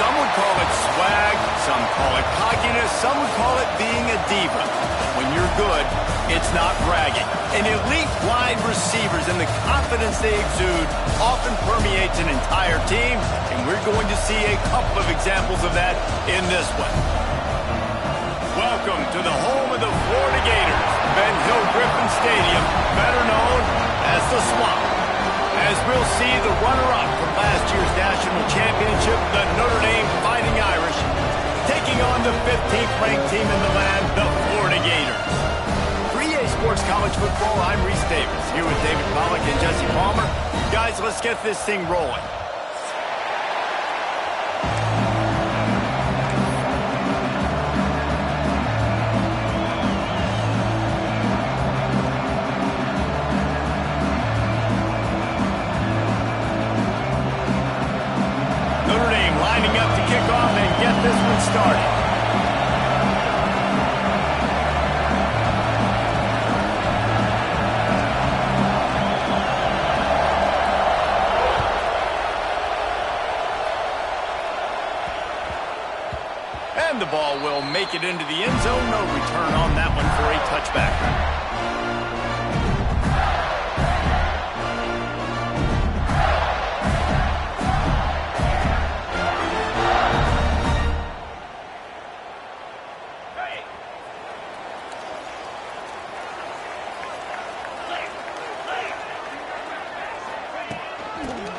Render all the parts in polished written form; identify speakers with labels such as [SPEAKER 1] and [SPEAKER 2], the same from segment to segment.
[SPEAKER 1] Some would call it swag, some call it cockiness, some would call it being a diva. When you're good, it's not bragging. And elite wide receivers and the confidence they exude often permeates an entire team, and we're going to see a couple of examples of that in this one. Welcome to the home of the Florida Gators, Ben Hill Griffin Stadium, better known as the Swamp. As we'll see the runner-up from last year's national championship, the Notre Dame Fighting Irish, taking on the 15th ranked team in the land, the Florida Gators. For EA Sports College Football, I'm Reese Davis, here with David Pollack and Jesse Palmer. Guys, let's get this thing rolling. This one started. And the ball will make it into the end zone. No return on that one for a touchback.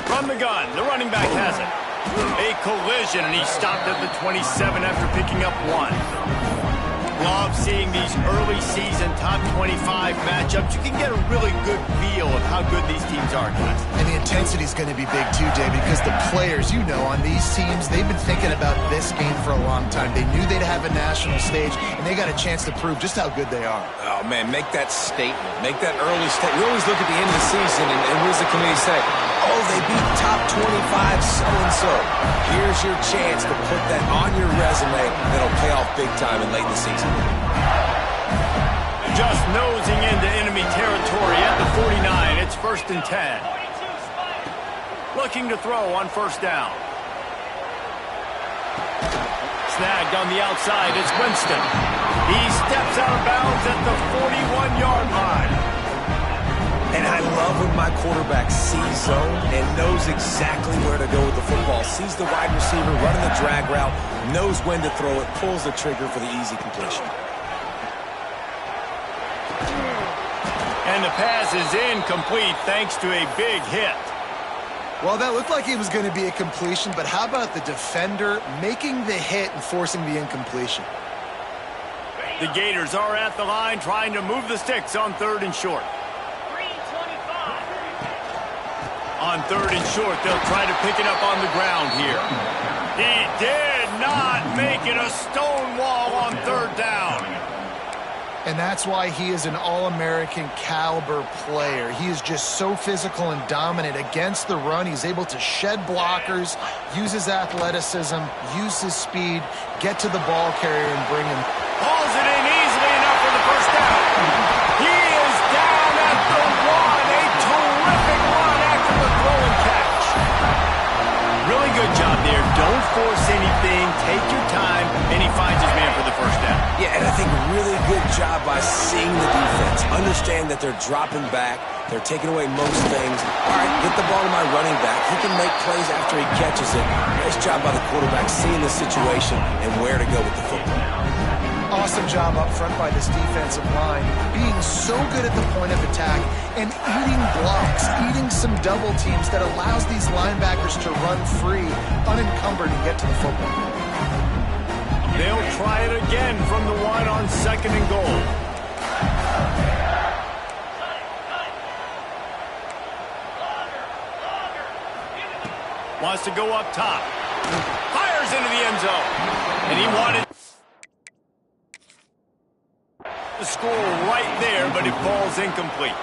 [SPEAKER 1] From the gun, the running back has it. A collision, and he stopped at the 27 after picking up one. Love seeing these early season top 25 matchups. You can get a really good feel of how good these teams are, guys.
[SPEAKER 2] And the intensity is going to be big too, Dave, because the players, you know, on these teams, they've been thinking about this game for a long time. They knew they'd have a national stage, and they got a chance to prove just how good they are.
[SPEAKER 3] Oh, man, make that statement. Make that early statement. We always look at the end of the season, and what does the committee say? Oh, they beat top 25 so-and-so. Here's your chance to put that on your resume that'll pay off big time in late in the season.
[SPEAKER 1] Just nosing into enemy territory at the 49. It's 1st and 10. Looking to throw on 1st down. Snagged on the outside. It's Winston. He steps out of bounds at the 41-yard line.
[SPEAKER 3] And I love when my quarterback sees zone and knows exactly where to go with the football. Sees the wide receiver running the drag route, knows when to throw it, pulls the trigger for the easy completion.
[SPEAKER 1] And the pass is incomplete thanks to a big hit.
[SPEAKER 2] Well, that looked like it was going to be a completion, but how about the defender making the hit and forcing the incompletion?
[SPEAKER 1] The Gators are at the line trying to move the sticks on 3rd and short. On 3rd and short, they'll try to pick it up on the ground here. He did not make it a stone wall on 3rd down.
[SPEAKER 2] And that's why he is an All-American caliber player. He is just so physical and dominant against the run. He's able to shed blockers, use his athleticism, use his speed, get to the ball carrier and bring him.
[SPEAKER 1] Pulls it in easily enough for the 1st down. He is down at the 1. A terrific run after the throw and catch. Really good job there. Don't force anything. Take your time. And he finds his man for the 1st down.
[SPEAKER 3] Yeah, and I think really good job by seeing the defense. Understand that they're dropping back. They're taking away most things. All right, get the ball to my running back. He can make plays after he catches it. Nice job by the quarterback seeing the situation and where to go with the football.
[SPEAKER 2] Awesome job up front by this defensive line, being so good at the point of attack and eating blocks, eating some double teams that allows these linebackers to run free, unencumbered, and get to the football.
[SPEAKER 1] They'll try it again from the 1 on 2nd and goal. Wants to go up top. Fires into the end zone. And he wanted the score right there, but it falls incomplete.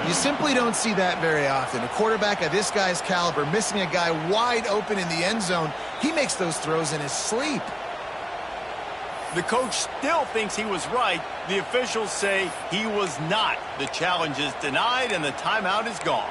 [SPEAKER 2] You simply don't see that very often. A quarterback of this guy's caliber missing a guy wide open in the end zone. He makes those throws in his sleep.
[SPEAKER 1] The coach still thinks he was right. The officials say he was not. The challenge is denied, and the timeout is gone.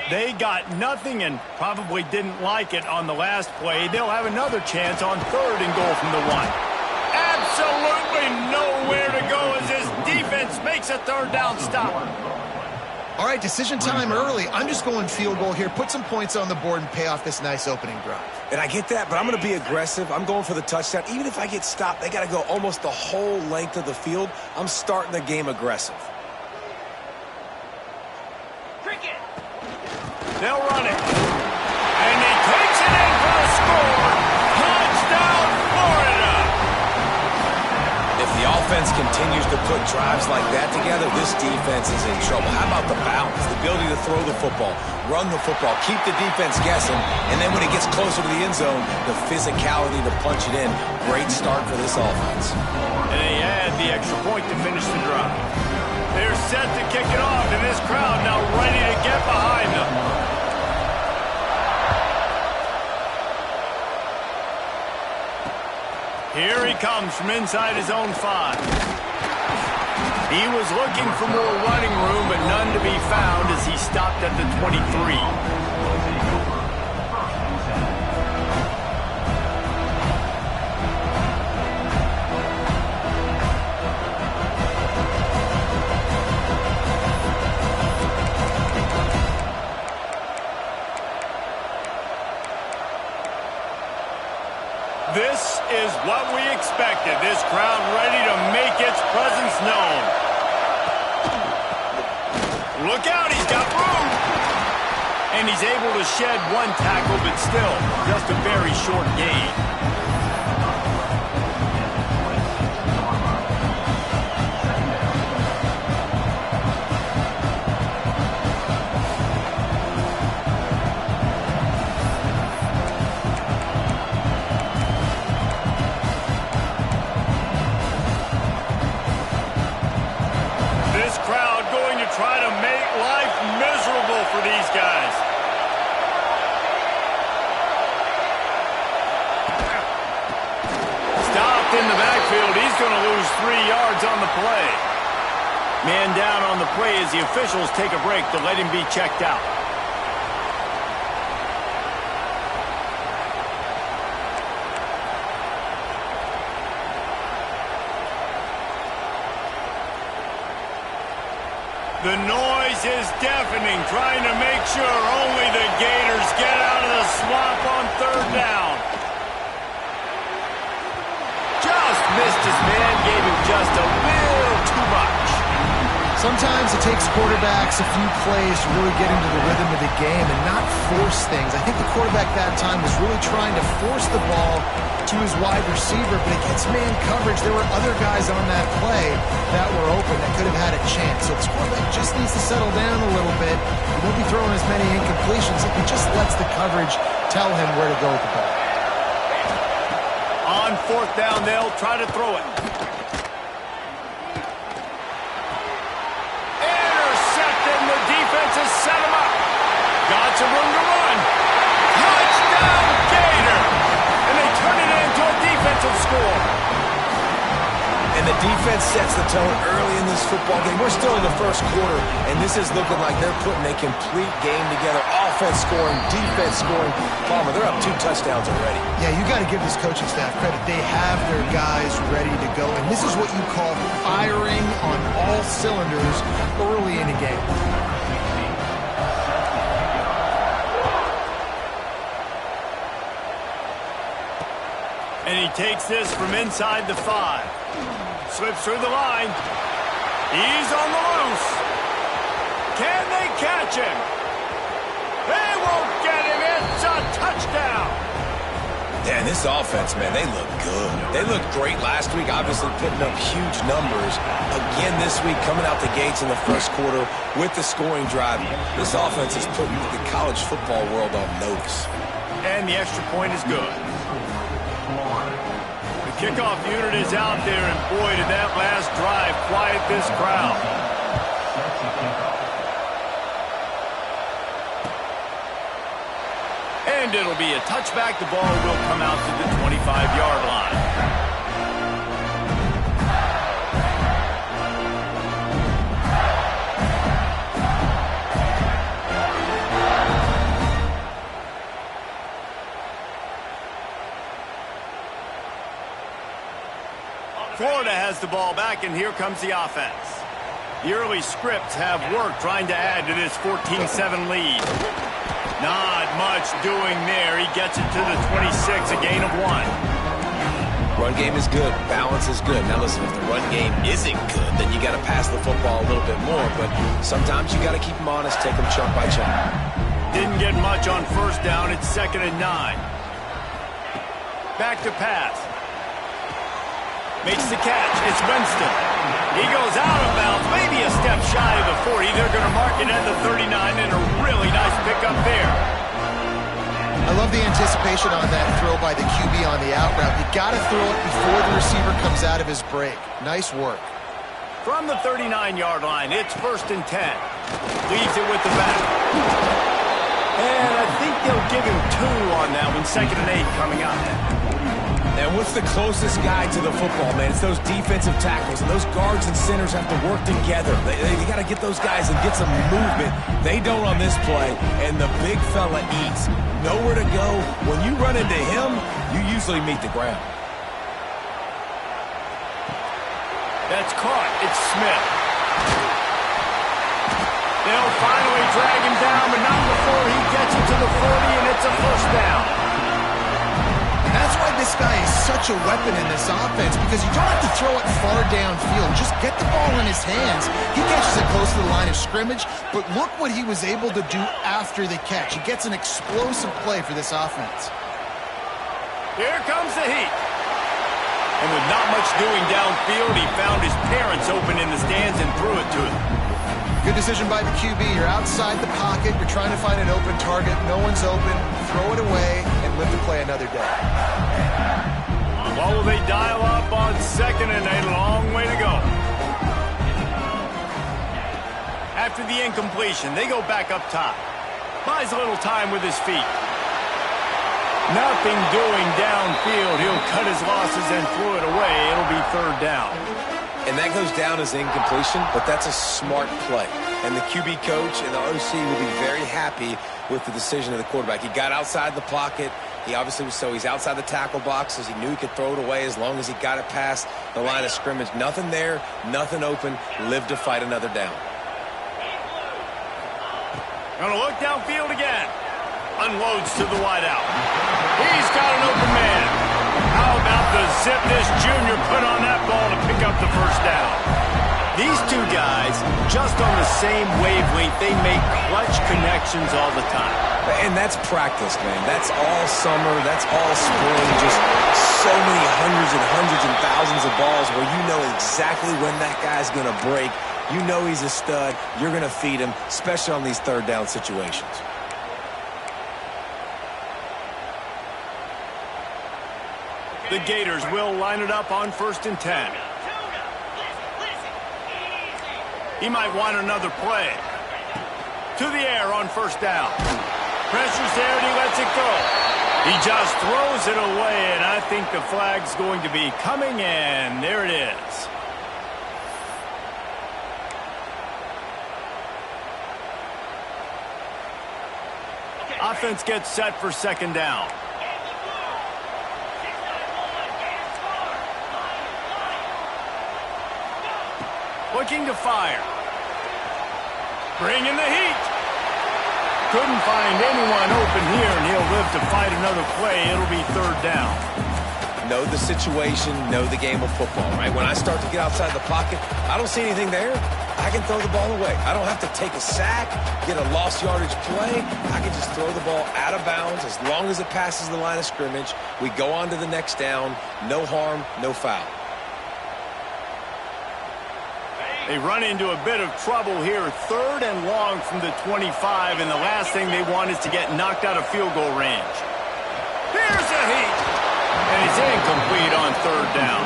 [SPEAKER 1] They got nothing and probably didn't like it on the last play. They'll have another chance on 3rd and goal from the 1. Absolutely nowhere to go as his defense makes a 3rd down stop.
[SPEAKER 2] All right, decision time early. I'm just going field goal here. Put some points on the board and pay off this nice opening drive.
[SPEAKER 3] And I get that, but I'm going to be aggressive. I'm going for the touchdown. Even if I get stopped, they got to go almost the whole length of the field. I'm starting the game aggressive.
[SPEAKER 1] They'll run it. And he takes it in for the score. Touchdown, Florida.
[SPEAKER 3] If the offense continues to put drives like that together, this defense is in trouble. How about the balance, the ability to throw the football, run the football, keep the defense guessing, and then when it gets closer to the end zone, the physicality to punch it in. Great start for this offense.
[SPEAKER 1] And they add the extra point to finish the drive. They're set to kick it off, and this crowd now ready to get behind them. Here he comes from inside his own 5. He was looking for more running room, but none to be found as he stopped at the 23. This is what we expected. This crowd ready to make its presence known. Look out, he's got room. And he's able to shed 1 tackle, but still just a very short gain. Try to make life miserable for these guys. Stopped in the backfield. He's going to lose 3 yards on the play. Man down on the play as the officials take a break to let him be checked out. The noise is deafening, trying to make sure only the Gators get out of the swamp on 3rd down. Just missed his man, gave him just a little too much.
[SPEAKER 2] Sometimes it takes quarterbacks a few plays to really get into the rhythm of the game and not force things. I think the quarterback that time was really trying to force the ball to his wide receiver, but against man coverage, there were other guys on that play that were open that could have had a chance. So this quarterback just needs to settle down a little bit. He won't be throwing as many incompletions if he just lets the coverage tell him where to go with the ball.
[SPEAKER 1] On 4th down, they'll try to throw it. Intercepted, the defense has set him up. Got some room to run. Touchdown, Gator! And they turn it into a defensive score.
[SPEAKER 3] And the defense sets the tone early in this football game. We're still in the first quarter, and this is looking like they're putting a complete game together. Offense scoring, defense scoring. Palmer, they're up 2 touchdowns already.
[SPEAKER 2] Yeah, you got to give this coaching staff credit. They have their guys ready to go, and this is what you call firing on all cylinders early in a game.
[SPEAKER 1] And he takes this from inside the 5. Slips through the line. He's on the loose. Can they catch him? They won't get him. It's a touchdown.
[SPEAKER 3] Yeah, this offense, man, they look good. They looked great last week, obviously putting up huge numbers. Again this week, coming out the gates in the first quarter with the scoring drive. This offense is putting the college football world on notice.
[SPEAKER 1] And the extra point is good. Kickoff unit is out there, and boy, did that last drive quiet this crowd. And it'll be a touchback. The ball will come out to the 25-yard line. Florida has the ball back, and here comes the offense. The early scripts have worked trying to add to this 14-7 lead. Not much doing there. He gets it to the 26, a gain of 1.
[SPEAKER 3] Run game is good. Balance is good. Now listen, if the run game isn't good, then you got to pass the football a little bit more. But sometimes you got to keep them honest, take them chunk by chunk.
[SPEAKER 1] Didn't get much on first down. It's 2nd and 9. Back to pass. Makes the catch. It's Winston. He goes out of bounds, maybe a step shy of the 40. They're going to mark it at the 39, and a really nice pickup there.
[SPEAKER 2] I love the anticipation on that throw by the QB on the out route. You got to throw it before the receiver comes out of his break. Nice work.
[SPEAKER 1] From the 39-yard line, it's 1st and 10. Leaves it with the back. And I think they'll give him 2 on that one. 2nd and 8 coming up.
[SPEAKER 3] And what's the closest guy to the football, man? It's those defensive tackles, and those guards and centers have to work together. They got to get those guys and get some movement. They don't on this play, and the big fella eats. Nowhere to go. When you run into him, you usually meet the ground.
[SPEAKER 1] That's caught. It's Smith. They'll finally drag him down, but not before he gets it to the 40, and it's a 1st down.
[SPEAKER 2] That's why this guy is such a weapon in this offense, because you don't have to throw it far downfield. Just get the ball in his hands. He catches it close to the line of scrimmage, but look what he was able to do after the catch. He gets an explosive play for this offense.
[SPEAKER 1] Here comes the heat. And with not much doing downfield, he found his parents open in the stands and threw it to them.
[SPEAKER 2] Good decision by the QB. You're outside the pocket. You're trying to find an open target. No one's open. Throw it away and live to play another day.
[SPEAKER 1] What will they dial up on 2nd and 8? A long way to go. After the incompletion, they go back up top. Buys a little time with his feet. Nothing doing downfield. He'll cut his losses and throw it away. It'll be 3rd down.
[SPEAKER 3] And that goes down as incompletion, but that's a smart play. And the QB coach and the OC will be very happy with the decision of the quarterback. He got outside the pocket. He obviously was he's outside the tackle boxes. He knew he could throw it away as long as he got it past the line of scrimmage. Nothing there, nothing open. Live to fight another down.
[SPEAKER 1] Gonna look downfield again. Unloads to the wideout. He's got an open man. How about the zip this junior put on that ball to pick up the 1st down? These two guys, just on the same wavelength, they make clutch connections all the time.
[SPEAKER 3] And that's practice, man. That's all summer. That's all spring. Just so many hundreds and thousands of balls where you know exactly when that guy's going to break. You know he's a stud. You're going to feed him, especially on these 3rd down situations.
[SPEAKER 1] The Gators will line it up on 1st and 10. He might want another play. To the air on 1st down. Pressure's there and he lets it go. He just throws it away, and I think the flag's going to be coming in. There it is. Offense gets set for 2nd down. Looking to fire. Bringing the heat. Couldn't find anyone open here, and he'll live to fight another play. It'll be 3rd down.
[SPEAKER 3] Know the situation, know the game of football, right? When I start to get outside the pocket, I don't see anything there. I can throw the ball away. I don't have to take a sack, get a lost yardage play. I can just throw the ball out of bounds as long as it passes the line of scrimmage. We go on to the next down. No harm, no foul.
[SPEAKER 1] They run into a bit of trouble here. 3rd and long from the 25, and the last thing they want is to get knocked out of field goal range. Here's a heat, and it's incomplete on 3rd down.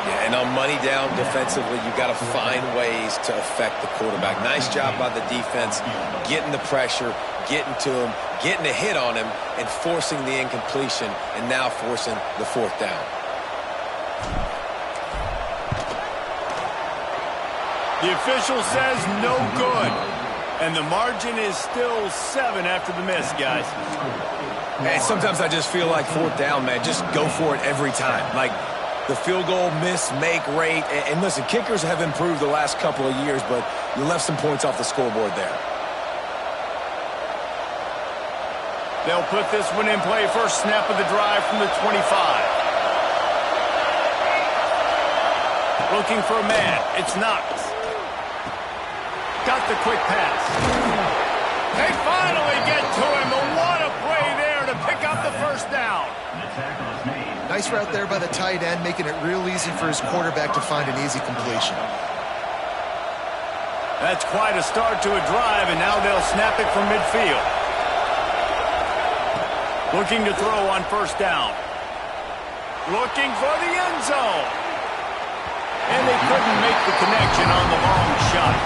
[SPEAKER 3] Yeah, and on money down defensively, you got to find ways to affect the quarterback. Nice job by the defense, getting the pressure, getting to him, getting a hit on him, and forcing the incompletion, and now forcing the 4th down.
[SPEAKER 1] The official says no good. And the margin is still 7 after the miss, guys.
[SPEAKER 3] And sometimes I just feel like 4th down, man. Just go for it every time. Like, the field goal miss-make rate. And listen, kickers have improved the last couple of years, but you left some points off the scoreboard there.
[SPEAKER 1] They'll put this one in play. First snap of the drive from the 25. Looking for a man. It's Notre. Got the quick pass. They finally get to him. What a play there to pick up the first down.
[SPEAKER 2] Nice route there by the tight end, making it real easy for his quarterback to find an easy completion.
[SPEAKER 1] That's quite a start to a drive, and now they'll snap it from midfield. Looking to throw on first down. Looking for the end zone. And they couldn't make the connection on the long shot.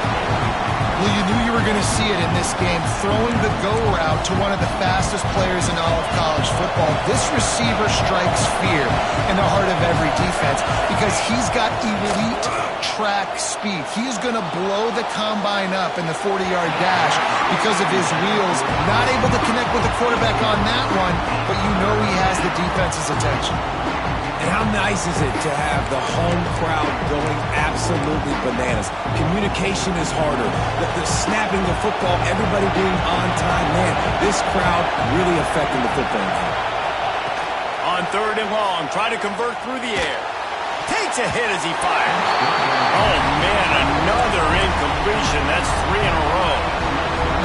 [SPEAKER 2] Well, you knew you were going to see it in this game, throwing the go route to one of the fastest players in all of college football. This receiver strikes fear in the heart of every defense because he's got elite track speed. He is going to blow the combine up in the 40-yard dash because of his wheels. Not able to connect with the quarterback on that one, but you know he has the defense's attention.
[SPEAKER 3] And how nice is it to have the home crowd going absolutely bananas? Communication is harder. The snapping the football, everybody being on time. Man, this crowd really affecting the football game.
[SPEAKER 1] On third and long, try to convert through the air. Takes a hit as he fires. Oh, man, another incompletion. That's 3 in a row.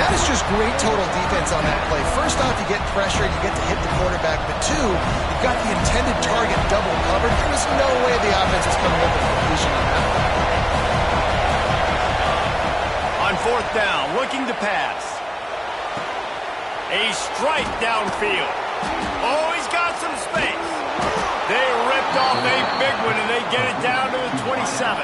[SPEAKER 2] That is just great total defense on that play. First off, you get pressure and you get to hit the quarterback. But two, you've got the intended target double covered. There was no way the offense was coming up with a completion on that one.
[SPEAKER 1] On fourth down, looking to pass. A strike downfield. Oh, he's got some space. They ripped off a big one, and they get it down to the 27.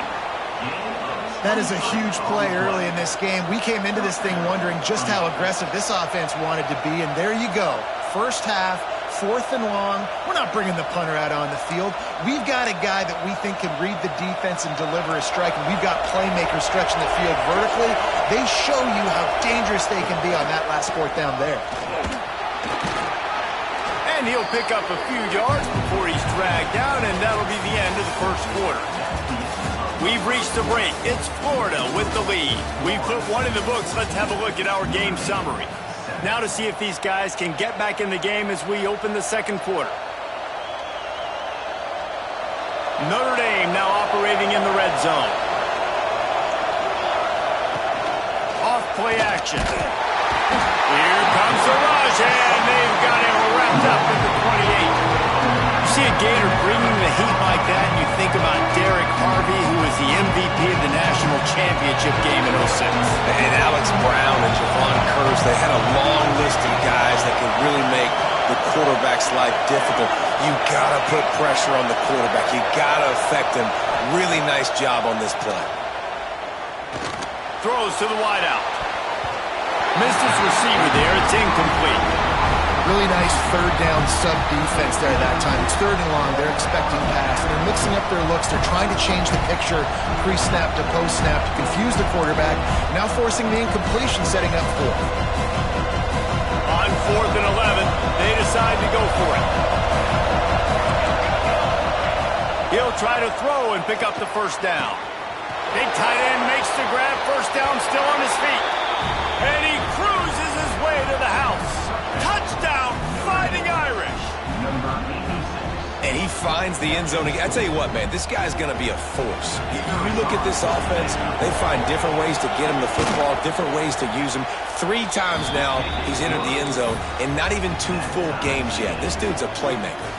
[SPEAKER 2] That is a huge play early in this game. We came into this thing wondering just how aggressive this offense wanted to be, and there you go. First half, fourth and long. We're not bringing the punter out on the field. We've got a guy that we think can read the defense and deliver a strike, and we've got playmakers stretching the field vertically. They show you how dangerous they can be on that last fourth down there.
[SPEAKER 1] And he'll pick up a few yards before he's dragged down, and that'll be the end of the first quarter. We've reached the break. It's Florida with the lead. We put one in the books. Let's have a look at our game summary. Now to see if these guys can get back in the game as we open the second quarter. Notre Dame now operating in the red zone. Off play action. Here comes the rush, and they've got him wrapped up at the 28. You see a Gator bringing the heat like that, and you think about Derek Harvey, who was the MVP of the national championship game in 06.
[SPEAKER 3] And Alex Brown and Javon Curse, they had a long list of guys that could really make the quarterback's life difficult. You got to put pressure on the quarterback. You got to affect him. Really nice job on this play.
[SPEAKER 1] Throws to the wideout. Missed his receiver there. It's incomplete.
[SPEAKER 2] Really nice third down sub-defense there that time. It's third and long. They're expecting pass. They're mixing up their looks. They're trying to change the picture pre-snap to post-snap to confuse the quarterback. Now forcing the incompletion, setting up fourth.
[SPEAKER 1] On 4th and 11, they decide to go for it. He'll try to throw and pick up the first down. Big tight end makes the grab. First down, still on his feet. And he cruises his way to the house. Touchdown, Fighting Irish.
[SPEAKER 3] And he finds the end zone. I tell you what, man, this guy's going to be a force. You look at this offense, they find different ways to get him the football, different ways to use him. 3 times now he's entered the end zone, and not even 2 full games yet. This dude's a playmaker.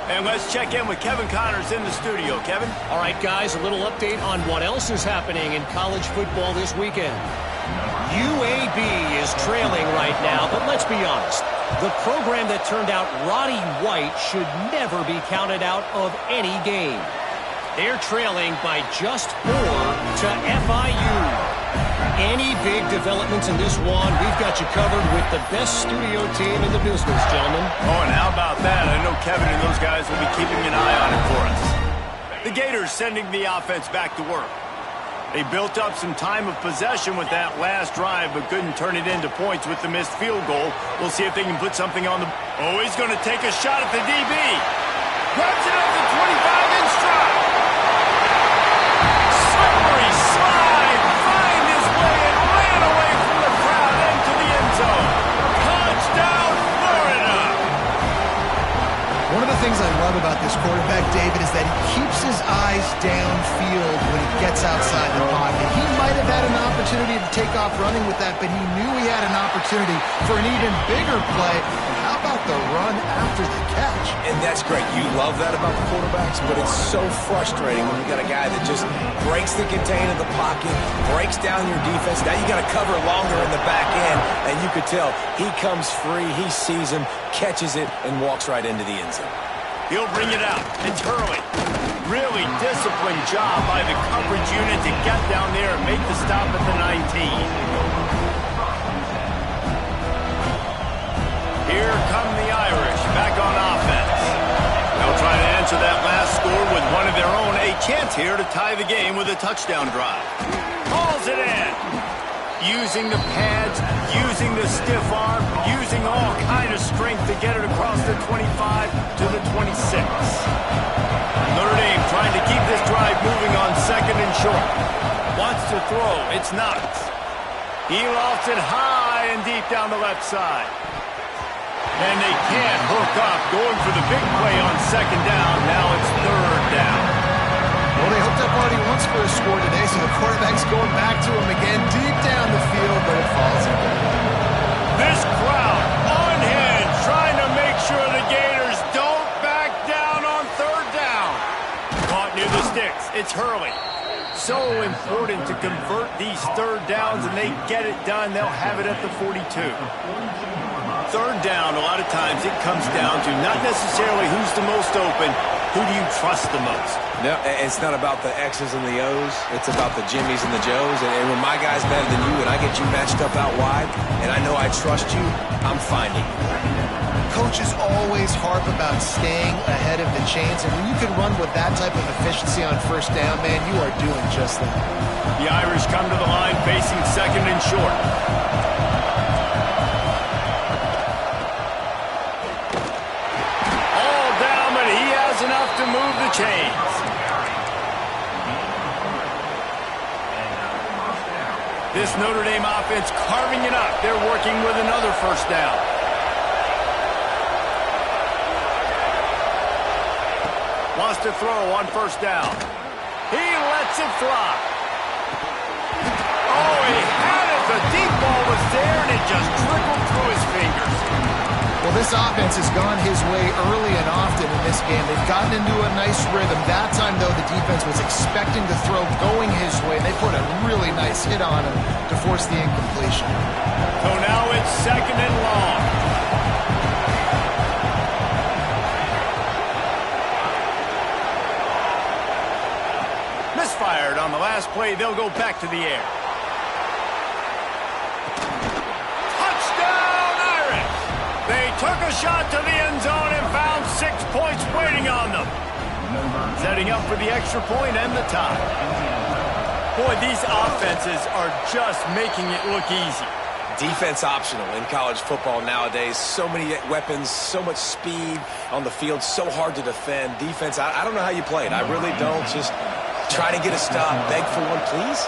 [SPEAKER 1] And let's check in with Kevin Connors in the studio. Kevin?
[SPEAKER 4] All right, guys, a little update on what else is happening in college football this weekend. UAB is trailing right now, but let's be honest. The program that turned out Roddy White should never be counted out of any game. They're trailing by just 4 to FIU. Any big developments in this one, we've got you covered with the best studio team in the business, gentlemen.
[SPEAKER 1] Oh, and how about that? I know Kevin and those guys will be keeping an eye on it for us. The Gators sending the offense back to work. They built up some time of possession with that last drive, but couldn't turn it into points with the missed field goal. We'll see if they can put something on the... Oh, he's going to take a shot at the DB. Grabs it at the 25 in stride.
[SPEAKER 2] things I love about this quarterback, David, is that he keeps his eyes downfield when he gets outside the pocket. He might have had an opportunity to take off running with that, but he knew he had an opportunity for an even bigger play. And how about the run after the catch?
[SPEAKER 3] And that's great. You love that about the quarterbacks, but it's so frustrating when you got a guy that just breaks the contain of the pocket, breaks down your defense. Now you got to cover longer in the back end, and you could tell he comes free, he sees him, catches it, and walks right into the end zone.
[SPEAKER 1] He'll bring it out. It's Hurley. Really disciplined job by the coverage unit to get down there and make the stop at the 19. Here come the Irish back on offense. They'll try to answer that last score with one of their own. A chance here to tie the game with a touchdown drive. Hauls it in. Using the pads, using the stiff arm, using all kind of strength to get it across the 25 to the 26. Notre Dame trying to keep this drive moving on second and short. Wants to throw. It's Knox. He lofts it high and deep down the left side. And they can't hook up. Going for the big play on second down. Now it's third down.
[SPEAKER 2] Well, they hooked up already once for a score today, so the quarterback's going back to him again deep down the field, but it falls in.
[SPEAKER 1] This crowd unhinged, trying to make sure the Gators don't back down on third down. Caught near the sticks. It's Hurley. So important to convert these third downs, and they get it done. They'll have it at the 42. Third down, a lot of times it comes down to not necessarily who's the most open, who do you trust the most?
[SPEAKER 3] No, it's not about the X's and the O's. It's about the Jimmies and the Joes. And when my guy's better than you and I get you matched up out wide, and I know I trust you, I'm finding you.
[SPEAKER 2] Coaches always harp about staying ahead of the chains, and when you can run with that type of efficiency on first down, man, you are doing just that.
[SPEAKER 1] The Irish come to the line facing second and short. All down, but he has enough to move the chains. This Notre Dame offense carving it up. They're working with another first down. Wants to throw on first down. He lets it fly. Oh, he had it. The deep ball was there, and it just trickled through his fingers.
[SPEAKER 2] Well, this offense has gone his way early and often in this game. They've gotten into a nice rhythm. That time, though, the defense was expecting the throw going his way. They put a really nice hit on him to force the incompletion.
[SPEAKER 1] So now it's second and long. Misfired on the last play. They'll go back to the air. Touchdown, Irish! They took a shot to the end zone and found 6 points waiting on them. Setting up for the extra point and the tie. Boy, these offenses are just making it look easy.
[SPEAKER 3] Defense optional in college football nowadays. So many weapons, so much speed on the field, so hard to defend. Defense, I don't know how you play it. I really don't. Just try to get a stop. Beg for one, please.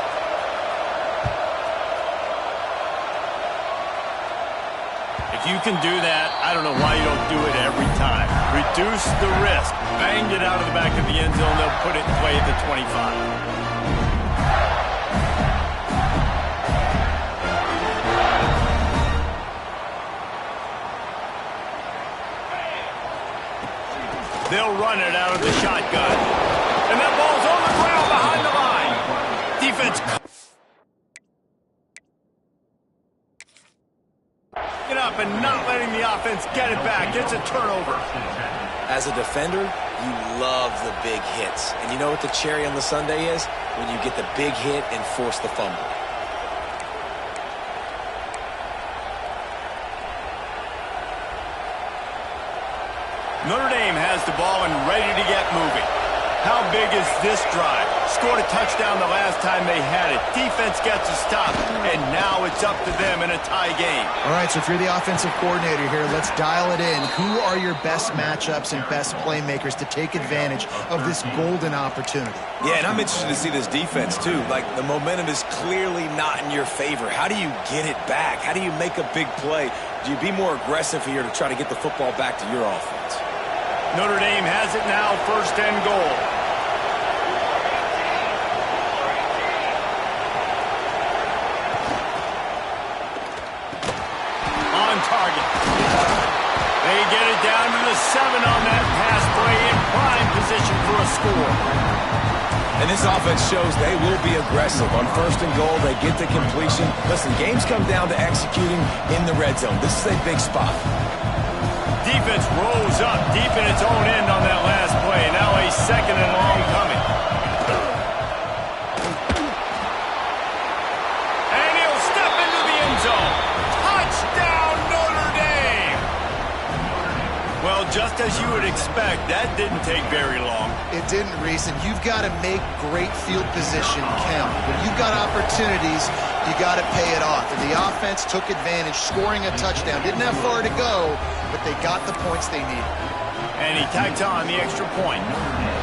[SPEAKER 1] If you can do that, I don't know why you don't do it every time. Reduce the risk. Banged it out of the back of the end zone. They'll put it in play at the 25. They'll run it out of the shotgun. And that ball's on the ground behind the line. Defense get up and not letting the offense get it back. It's a turnover.
[SPEAKER 3] As a defender, you love the big hits. And you know what the cherry on the sundae is? When you get the big hit and force the fumble.
[SPEAKER 1] Notre Dame has the ball and ready to get moving. How big is this drive? Scored a touchdown the last time they had it. Defense gets a stop, and now it's up to them in a tie game.
[SPEAKER 2] All right, so if you're the offensive coordinator here, let's dial it in. Who are your best matchups and best playmakers to take advantage of this golden opportunity?
[SPEAKER 3] Yeah, and I'm interested to see this defense, too. Like, the momentum is clearly not in your favor. How do you get it back? How do you make a big play? Do you be more aggressive here to try to get the football back to your offense?
[SPEAKER 1] Notre Dame has it now, 1st and goal. On target. They get it down to the 7 on that pass play, in prime position for a score.
[SPEAKER 3] And this offense shows they will be aggressive. On 1st and goal, they get the completion. Listen, games come down to executing in the red zone. This is a big spot.
[SPEAKER 1] Defense rose up deep in its own end on that last play. Now a 2nd and long coming. And he'll step into the end zone. Touchdown, Notre Dame! Well, just as you would expect, that didn't take very long.
[SPEAKER 2] It didn't, Reese, and you've got to make great field position count. When you've got opportunities, you got to pay it off. And the offense took advantage, scoring a touchdown. Didn't have far to go, but they got the points they needed.
[SPEAKER 1] And he tacked on the extra point.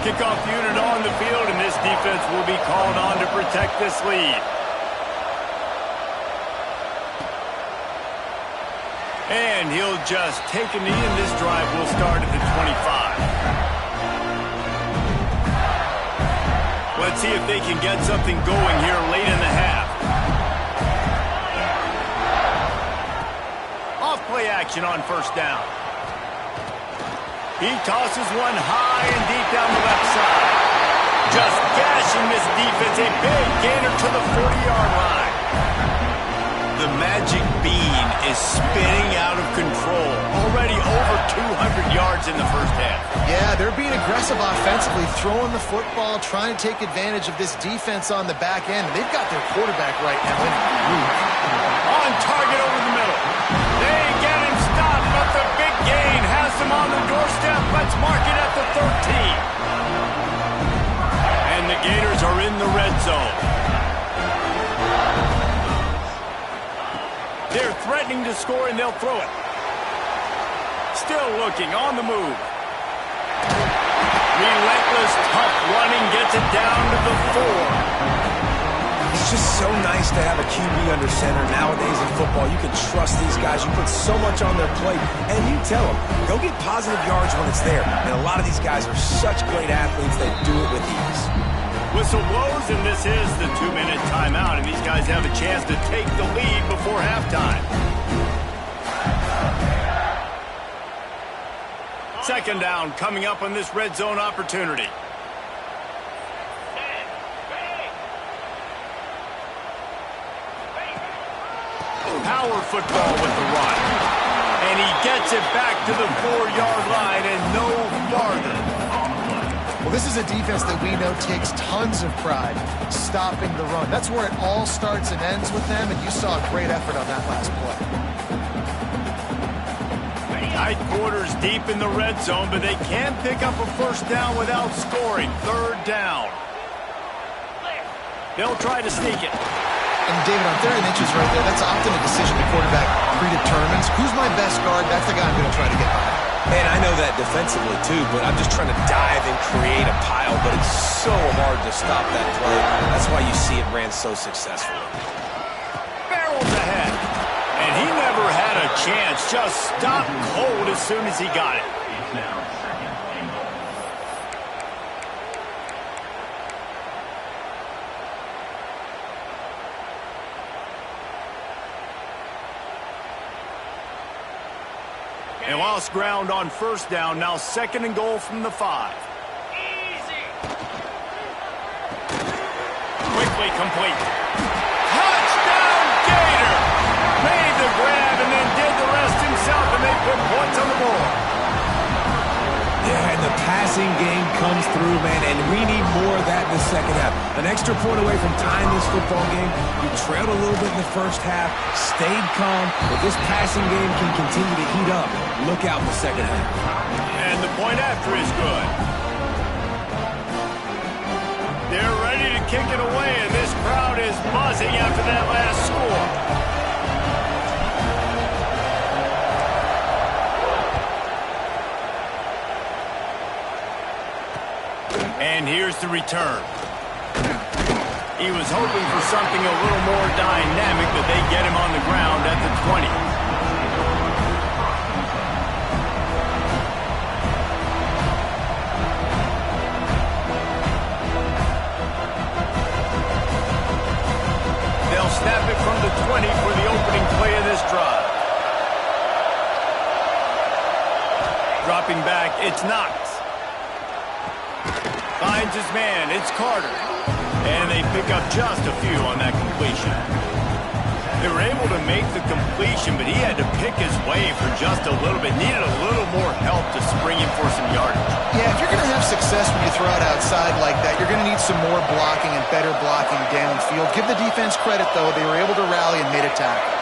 [SPEAKER 1] Kickoff unit on the field, and this defense will be called on to protect this lead. And he'll just take a knee, and this drive will start at the 25. Let's see if they can get something going here late in the half. Off play action on 1st down. He tosses one high and deep down the left side. Just gashing this defense, a big gainer to the 40-yard line. The magic bean is spinning out of control. Already over 200 yards in the 1st half.
[SPEAKER 2] Yeah, they're being aggressive offensively, throwing the football, trying to take advantage of this defense on the back end. They've got their quarterback right now in the groove.
[SPEAKER 1] On target over the middle. They get him stopped, but the big gain has them on the doorstep. Let's mark it at the 13. And the Gators are in the red zone. They're threatening to score, and they'll throw it. Still looking, on the move. Relentless, tough running, gets it down to the 4.
[SPEAKER 3] It's just so nice to have a QB under center nowadays in football. You can trust these guys. You put so much on their plate, and you tell them, go get positive yards when it's there. And a lot of these guys are such great athletes, they do it with ease.
[SPEAKER 1] Whistle blows, and this is the 2-minute timeout, and these guys have a chance to take the lead before halftime. 2nd down coming up on this red zone opportunity. Power football with the run. And he gets it back to the 4-yard line and no farther.
[SPEAKER 2] Well, this is a defense that we know takes tons of pride stopping the run. That's where it all starts and ends with them, and you saw a great effort on that last play.
[SPEAKER 1] Tight quarters deep in the red zone, but they can pick up a 1st down without scoring. 3rd down. They'll try to sneak it.
[SPEAKER 2] And David, on 3rd and inches right there, that's often a decision the quarterback predetermines. Who's my best guard? That's the guy I'm going to try to get behind.
[SPEAKER 3] And I know that defensively, too, but I'm just trying to dive and create a pile, but it's so hard to stop that play. That's why you see it ran so successfully.
[SPEAKER 1] Barrels ahead. And he never had a chance. Just stopped cold as soon as he got it. They lost ground on 1st down. Now 2nd and goal from the 5. Easy. Quickly complete. Touchdown, Gator! Made the grab and then did the rest himself, and they put points on the board.
[SPEAKER 3] Yeah, and the passing game comes through, man, and we need more of that in the 2nd half. An extra point away from tying this football game. You trailed a little bit in the 1st half, stayed calm, but this passing game can continue to heat up. Look out in the 2nd half.
[SPEAKER 1] And the point after is good. They're ready to kick it away, and this crowd is buzzing after that last score. And here's the return. He was hoping for something a little more dynamic, but they get him on the ground at the 20. It's Knox. Finds his man. It's Carter. And they pick up just a few on that completion. They were able to make the completion, but he had to pick his way for just a little bit. Needed a little more help to spring him for some yardage.
[SPEAKER 2] Yeah, if you're going to have success when you throw it outside like that, you're going to need some more blocking and better blocking downfield. Give the defense credit, though. They were able to rally and made a tackle.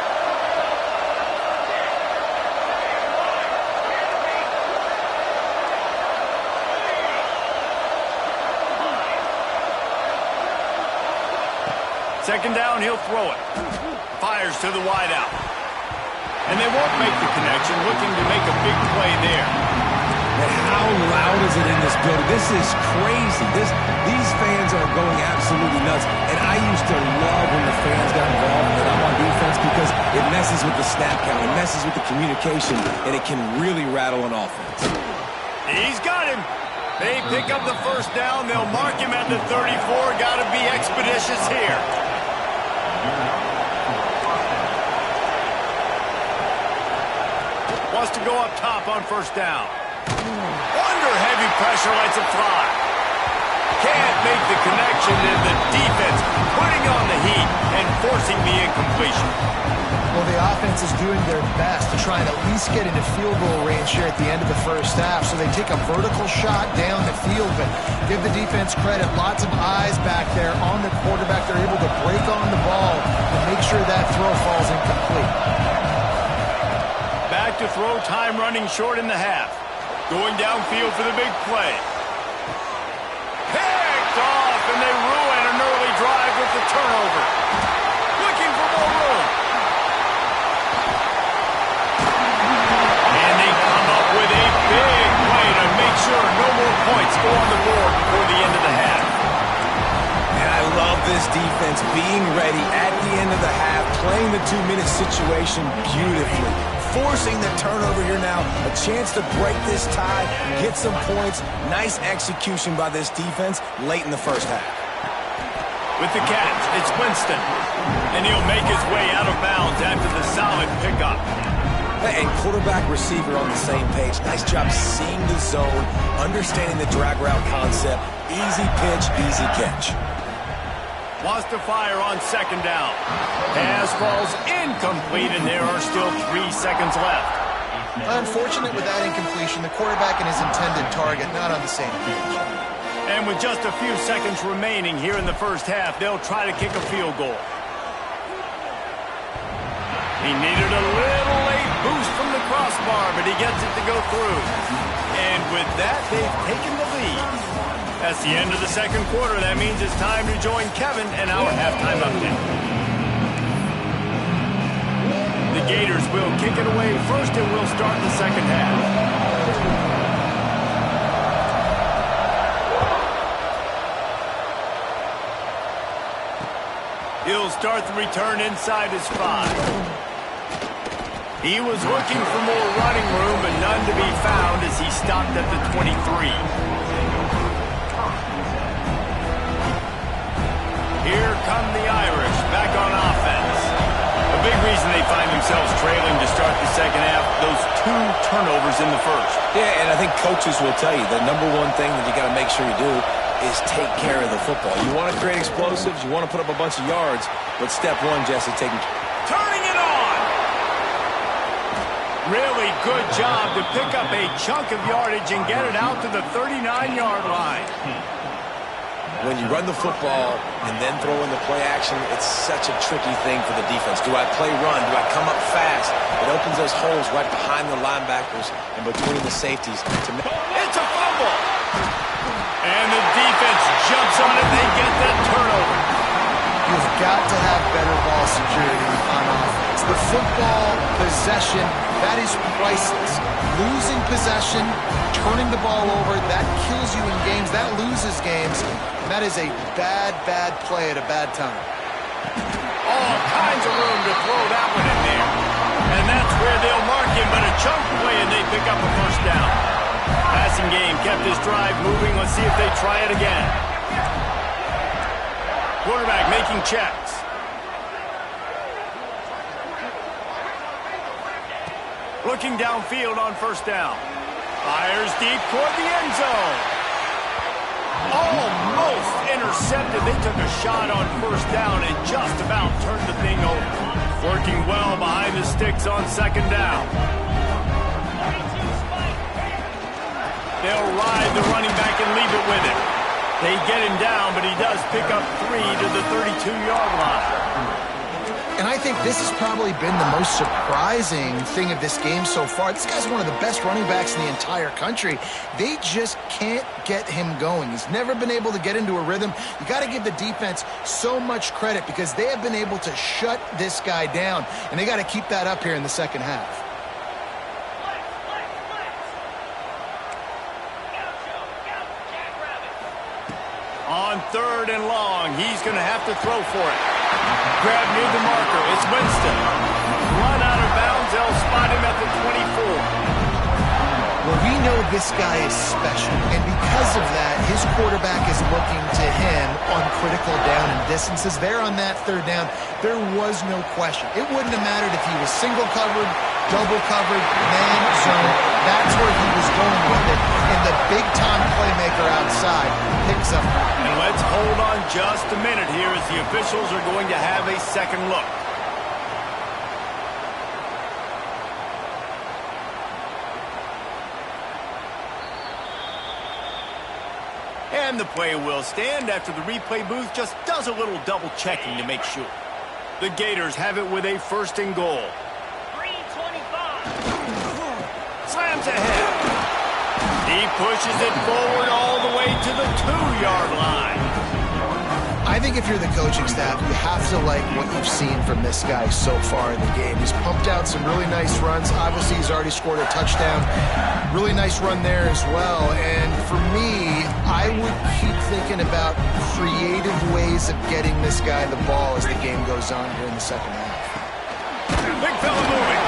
[SPEAKER 1] Second down, he'll throw it. Fires to the wideout. And they won't make the connection, looking to make a big play there.
[SPEAKER 3] And how loud is it in this building? This is crazy. These fans are going absolutely nuts. And I used to love when the fans got involved when I'm on defense because it messes with the snap count. It messes with the communication, and it can really rattle an offense.
[SPEAKER 1] He's got him. They pick up the first down. They'll mark him at the 34. Got to be expeditious here. Wants to go up top on first down. Under heavy pressure, lets it fly. Can't make the connection, and the defense putting on the heat and forcing the incompletion.
[SPEAKER 2] Well, the offense is doing their best to try and at least get into field goal range here at the end of the first half. So they take a vertical shot down the field, but give the defense credit. Lots of eyes back there on the quarterback. They're able to break on the ball and make sure that throw falls incomplete.
[SPEAKER 1] Back to throw, time running short in the half. Going downfield for the big play. Picked off, and they ruin an early drive with the turnover. Looking for more room. And they come up with a big play to make sure no more points go on the board before the end of the half.
[SPEAKER 3] And I love this defense being ready at the end of the half, playing the 2-minute situation beautifully. Forcing the turnover here now, a chance to break this tie, get some points. Nice execution by this defense late in the first half.
[SPEAKER 1] With the catch, it's Winston. And he'll make his way out of bounds after the solid pickup.
[SPEAKER 3] And quarterback receiver on the same page. Nice job seeing the zone, understanding the drag route concept. Easy pitch, easy catch.
[SPEAKER 1] Wants to fire on second down. Pass falls incomplete, and there are still 3 seconds left.
[SPEAKER 2] Unfortunate with that incompletion. The quarterback and his intended target not on the same page.
[SPEAKER 1] And with just a few seconds remaining here in the first half, they'll try to kick a field goal. He needed a little late boost from the crossbar, but he gets it to go through. And with that, they've taken the lead. That's the end of the second quarter. That means it's time to join Kevin and our halftime update. The Gators will kick it away first, and we'll start the second half. He'll start the return inside his 5. He was looking for more running room, but none to be found as he stopped at the 23. Here come the Irish, back on offense. A big reason they find themselves trailing to start the second half, those 2 turnovers in the first.
[SPEAKER 3] Yeah, and I think coaches will tell you the number one thing that you got to make sure you do is take care of the football. You want to create explosives, you want to put up a bunch of yards, but step one, Jesse, taking...
[SPEAKER 1] Turning it on! Really good job to pick up a chunk of yardage and get it out to the 39-yard line.
[SPEAKER 3] When you run the football and then throw in the play action, it's such a tricky thing for the defense. Do I play run? Do I come up fast? It opens those holes right behind the linebackers and between the safeties.
[SPEAKER 1] It's a fumble! And the defense jumps on it. They get that turnover.
[SPEAKER 2] You've got to have better ball security on offense. The football possession, that is priceless. Losing possession, turning the ball over, that kills you in games, that loses games. And that is a bad, bad play at a bad time.
[SPEAKER 1] All kinds of room to throw that one in there. And that's where they'll mark him, but a chunk play and they pick up a first down. Passing game kept his drive moving. Let's see if they try it again. Quarterback making checks. Looking downfield on first down. Fires deep toward the end zone. Almost intercepted. They took a shot on first down and just about turned the thing over. Working well behind the sticks on second down. They'll ride the running back and leave it with him. They get him down, but he does pick up 3 to the 32-yard line.
[SPEAKER 2] And I think this has probably been the most surprising thing of this game so far. This guy's one of the best running backs in the entire country. They just can't get him going. He's never been able to get into a rhythm. You got to give the defense so much credit because they have been able to shut this guy down, and they got to keep that up here in the second half.
[SPEAKER 1] On 3rd and long, he's going to have to throw for it. Grab near the marker. It's Winston. Run out of bounds. They'll spot him at the 24.
[SPEAKER 2] Well, we know this guy is special, and because of that, his quarterback is looking to him on critical down and distances. There on that 3rd down, there was no question. It wouldn't have mattered if he was single covered, double covered, man zone. That's where he was going with it, and the big-time playmaker outside picks up.
[SPEAKER 1] And let's hold on just a minute here as the officials are going to have a second look. And the play will stand after the replay booth just does a little double checking to make sure. The Gators have it with a 1st and goal.
[SPEAKER 5] 3:25.
[SPEAKER 1] Slams ahead. He pushes it forward all the way to the 2-yard line.
[SPEAKER 2] I think if you're the coaching staff, you have to like what you've seen from this guy so far in the game. He's pumped out some really nice runs. Obviously, he's already scored a touchdown. Really nice run there as well. And for me, I would keep thinking about creative ways of getting this guy the ball as the game goes on here in the second half.
[SPEAKER 1] Big fella moving.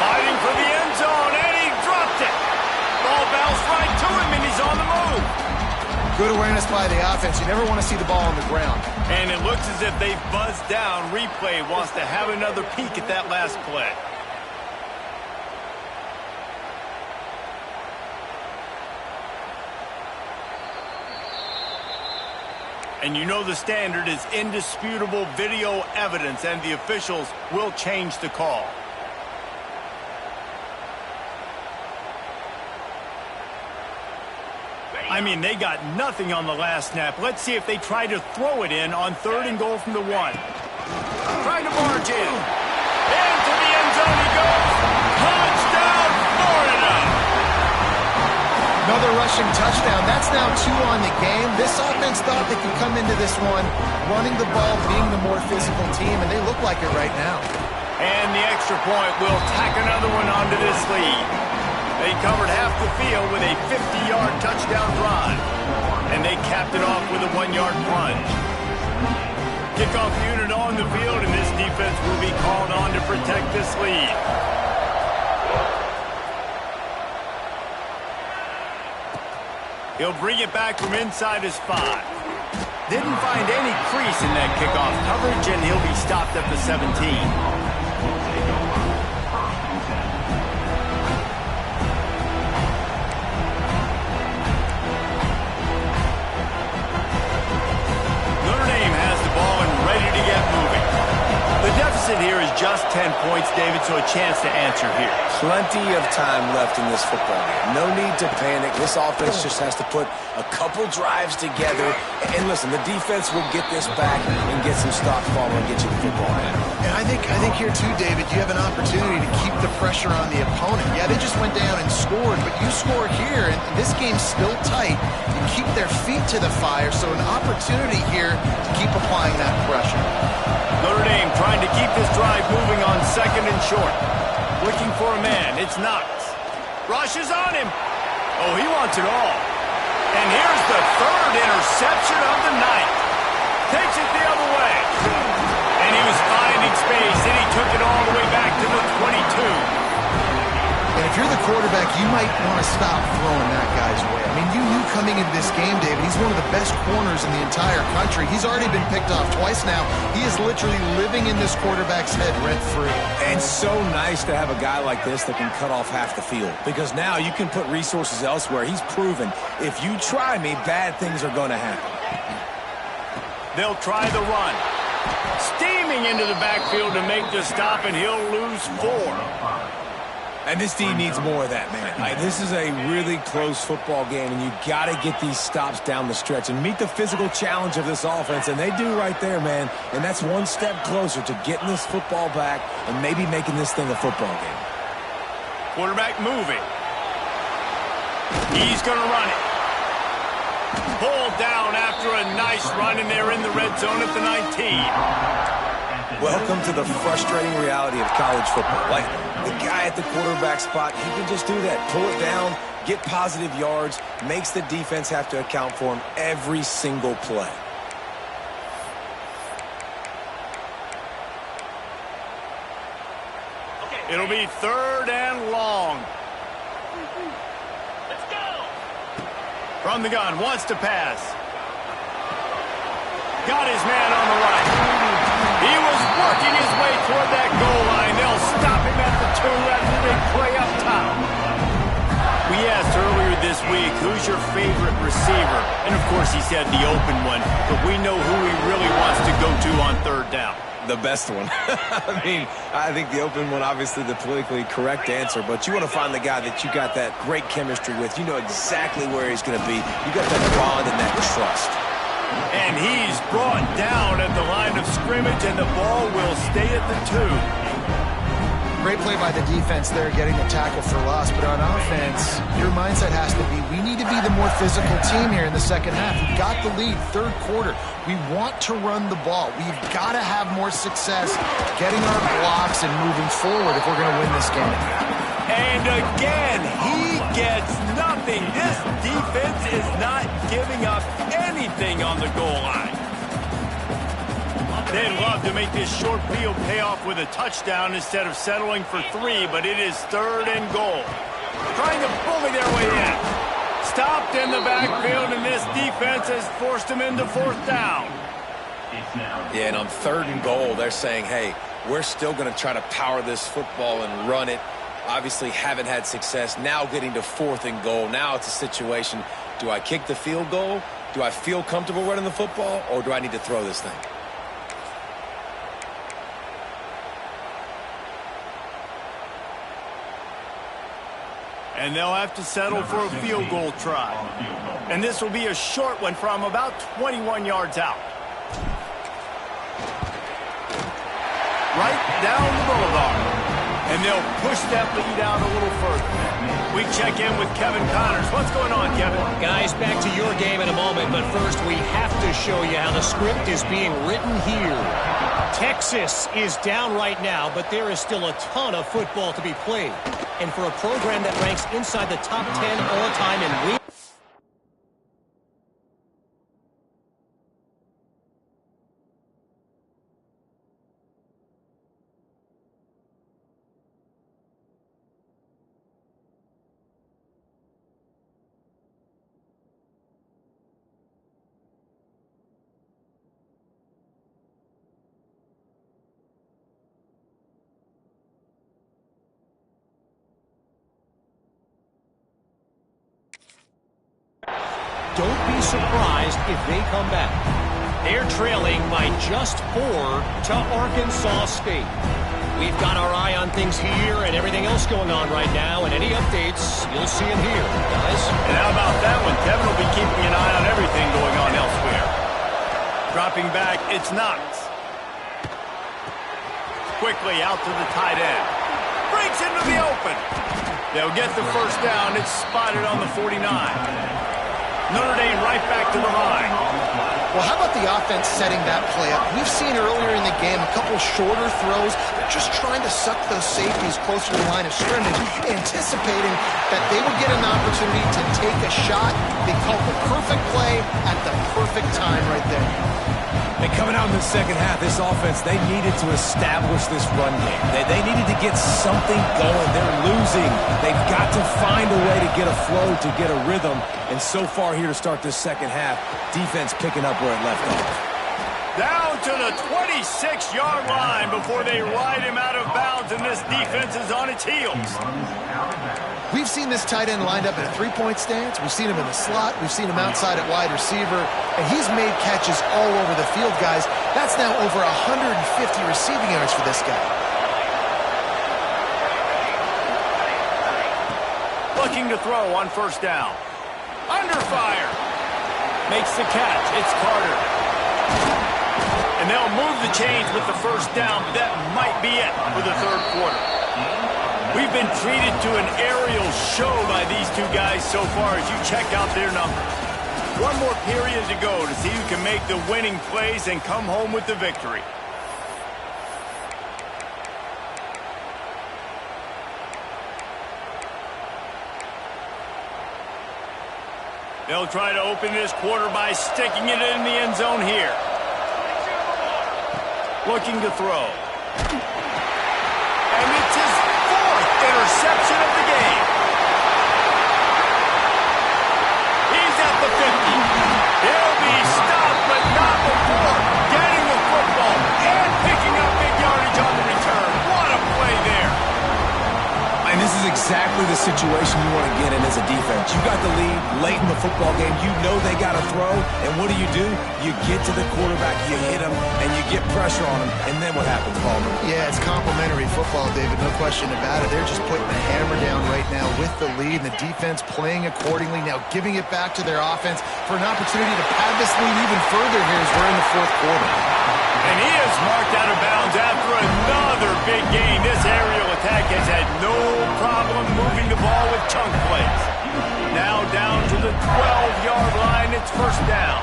[SPEAKER 1] Fighting for the end zone, and he dropped it. Ball bounced right to him, and he's on the move.
[SPEAKER 2] Good awareness by the offense. You never want to see the ball on the ground.
[SPEAKER 1] And it looks as if they've buzzed down. Replay wants to have another peek at that last play. And you know the standard is indisputable video evidence, and the officials will change the call. I mean, they got nothing on the last snap. Let's see if they try to throw it in on 3rd and goal from the 1. Trying to barge in. Into the end zone he goes. Touchdown, Florida!
[SPEAKER 2] Another rushing touchdown. That's now 2 on the game. This offense thought they could come into this one running the ball, being the more physical team, and they look like it right now.
[SPEAKER 1] And the extra point will tack another one onto this lead. They covered half the field with a 50-yard touchdown drive. And they capped it off with a 1-yard plunge. Kickoff unit on the field, and this defense will be called on to protect this lead. He'll bring it back from inside his 5. Didn't find any crease in that kickoff coverage, and he'll be stopped at the 17. The deficit here is just 10 points, David, so a chance to answer here.
[SPEAKER 3] Plenty of time left in this football game. No need to panic. This offense just has to put a couple drives together. And listen, the defense will get this back and get some stops following and get you the football back.
[SPEAKER 2] And I think here too, David, you have an opportunity to keep the pressure on the opponent. Yeah, they just went down and scored, but you score here, and this game's still tight. You keep their feet to the fire, so an opportunity here to keep applying that pressure.
[SPEAKER 1] Notre Dame trying to keep this drive moving on 2nd and short. Looking for a man. It's Knox. Rushes on him. Oh, he wants it all. And here's the 3rd interception of the night. Takes it the other way. And he was finding space, and he took it all the way back to the 22.
[SPEAKER 2] And if you're the quarterback, you might want to stop throwing that guy's way. I mean, you knew coming into this game, David, he's one of the best corners in the entire country. He's already been picked off twice now. He is literally living in this quarterback's head rent-free.
[SPEAKER 3] And so nice to have a guy like this that can cut off half the field, because now you can put resources elsewhere. He's proven if you try me, bad things are going to happen.
[SPEAKER 1] They'll try the run. Steaming into the backfield to make the stop, and he'll lose 4.
[SPEAKER 3] And this team needs more of that, man. This is a really close football game, and you got to get these stops down the stretch and meet the physical challenge of this offense, and they do right there, man. And that's one step closer to getting this football back and maybe making this thing a football game.
[SPEAKER 1] Quarterback moving. He's going to run it. Pulled down after a nice run, and they're in the red zone at the 19.
[SPEAKER 3] Welcome to the frustrating reality of college football. Like, the guy at the quarterback spot, he can just do that. Pull it down, get positive yards, makes the defense have to account for him every single play.
[SPEAKER 1] It'll be 3rd and long.
[SPEAKER 5] Let's go.
[SPEAKER 1] From the gun, wants to pass. Got his man on the right. He was working his way toward that goal line. They'll stop him at the 2 after they play up top. We asked earlier this week, who's your favorite receiver? And, of course, he said the open one, but we know who he really wants to go to on 3rd down.
[SPEAKER 3] The best one. I think the open one, obviously the politically correct answer, but you want to find the guy that you got that great chemistry with. You know exactly where he's going to be. You got that bond and that trust.
[SPEAKER 1] And he's brought down at the line of scrimmage, and the ball will stay at the 2.
[SPEAKER 2] Great play by the defense there, getting the tackle for loss. But on offense, your mindset has to be, we need to be the more physical team here in the second half. We've got the lead, 3rd quarter. We want to run the ball. We've got to have more success getting our blocks and moving forward if we're going to win this game.
[SPEAKER 1] And again, he gets nothing. This defense is not giving up anything on the goal line. They'd love to make this short field pay off with a touchdown instead of settling for 3, but it is 3rd and goal. Trying to bully their way in. Stopped in the backfield, and this defense has forced them into 4th down.
[SPEAKER 3] Yeah, and on 3rd and goal, they're saying, hey, we're still going to try to power this football and run it. Obviously haven't had success. Now getting to 4th and goal. Now it's a situation, do I kick the field goal? Do I feel comfortable running the football, or do I need to throw this thing?
[SPEAKER 1] And they'll have to settle for a field goal try. And this will be a short one from about 21 yards out. Right down the boulevard. And they'll push that lead out a little further. We check in with Kevin Connors. What's going on, Kevin?
[SPEAKER 4] Guys, back to your game in a moment, but first we have to show you how the script is being written here. Texas is down right now, but there is still a ton of football to be played. And for a program that ranks inside the top 10 all time in wins, don't be surprised if they come back. They're trailing by just 4 to Arkansas State. We've got our eye on things here and everything else going on right now, and any updates, you'll see them here, guys.
[SPEAKER 1] And how about that one? Kevin will be keeping an eye on everything going on elsewhere. Dropping back, it's Knox. Quickly out to the tight end. Breaks into the open. They'll get the 1st down. It's spotted on the 49. Notre Dame right back to the line.
[SPEAKER 2] Well, how about the offense setting that play up? We've seen earlier in the game a couple shorter throws. They're just trying to suck those safeties closer to the line of scrimmage, anticipating that they would get an opportunity to take a shot. They called the perfect play, game at the perfect time right there.
[SPEAKER 3] And coming out in the second half, this offense, they needed to establish this run game. They needed to get something going. They're losing. They've got to find a way to get a flow, to get a rhythm. And so far here to start this second half, defense picking up where it left off.
[SPEAKER 1] Down to the 26-yard line before they ride him out of bounds, and this defense is on its heels.
[SPEAKER 2] We've seen this tight end lined up in a three-point stance. We've seen him in the slot. We've seen him outside at wide receiver. And he's made catches all over the field, guys. That's now over 150 receiving yards for this guy.
[SPEAKER 1] Looking to throw on first down. Under fire. Makes the catch. It's Carter. And they'll move the chains with the first down, but that might be it for the third quarter. We've been treated to an aerial show by these two guys so far as you check out their numbers. One more period to go to see who can make the winning plays and come home with the victory. They'll try to open this quarter by sticking it in the end zone here. Looking to throw. And it's his fourth interception of the game. He's at the 50. He'll be stopped, but not before getting the football and picking up big yardage on the return. What a play there.
[SPEAKER 3] And this is exactly the situation you want to get in as a defense. You got the lead late in the football game. You know they got to throw. And what do? You get to the quarterback, you hit him, and you get pressure on him. And then what happens, Palmer?
[SPEAKER 2] Yeah, it's complimentary football, David. No question about it. They're just putting the hammer down right now with the lead. And the defense playing accordingly. Now giving it back to their offense for an opportunity to pad this lead even further here as we're in the fourth quarter.
[SPEAKER 1] And he is marked out of bounds after another big gain. This aerial attack has had no problem moving the ball with chunk plays. Now down to the 12-yard line. It's first down.